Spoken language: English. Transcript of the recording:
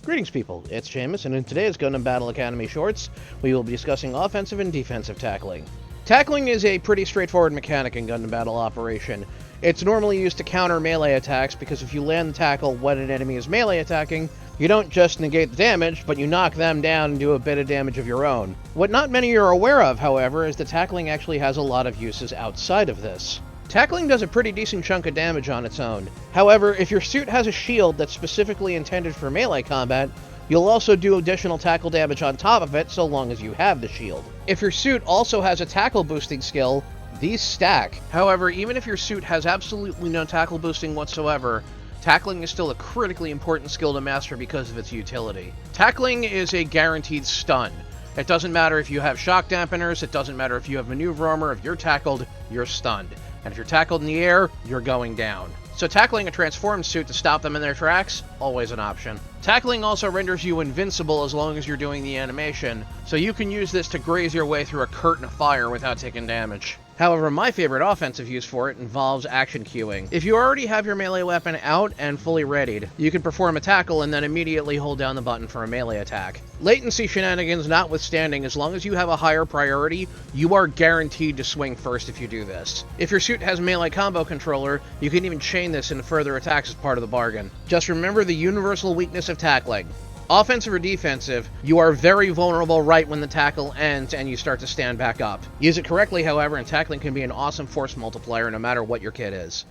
Greetings, people. It's Jaimas, and in today's Gundam Battle Academy shorts, we will be discussing offensive and defensive tackling. Tackling is a pretty straightforward mechanic in Gundam Battle Operation. It's normally used to counter melee attacks, because if you land the tackle when an enemy is melee attacking, you don't just negate the damage, but you knock them down and do a bit of damage of your own. What not many are aware of, however, is that tackling actually has a lot of uses outside of this. Tackling does a pretty decent chunk of damage on its own. However, if your suit has a shield that's specifically intended for melee combat, you'll also do additional tackle damage on top of it so long as you have the shield. If your suit also has a tackle boosting skill, these stack. However, even if your suit has absolutely no tackle boosting whatsoever, tackling is still a critically important skill to master because of its utility. Tackling is a guaranteed stun. It doesn't matter if you have shock dampeners, it doesn't matter if you have maneuver armor, if you're tackled, you're stunned. And if you're tackled in the air, you're going down. So tackling a transformed suit to stop them in their tracks, always an option. Tackling also renders you invincible as long as you're doing the animation, so you can use this to graze your way through a curtain of fire without taking damage. However, my favorite offensive use for it involves action queuing. If you already have your melee weapon out and fully readied, you can perform a tackle and then immediately hold down the button for a melee attack. Latency shenanigans notwithstanding, as long as you have a higher priority, you are guaranteed to swing first if you do this. If your suit has melee combo controller, you can even chain this into further attacks as part of the bargain. Just remember the universal weakness of tackling. Offensive or defensive, you are very vulnerable right when the tackle ends and you start to stand back up. Use it correctly, however, and tackling can be an awesome force multiplier no matter what your kit is.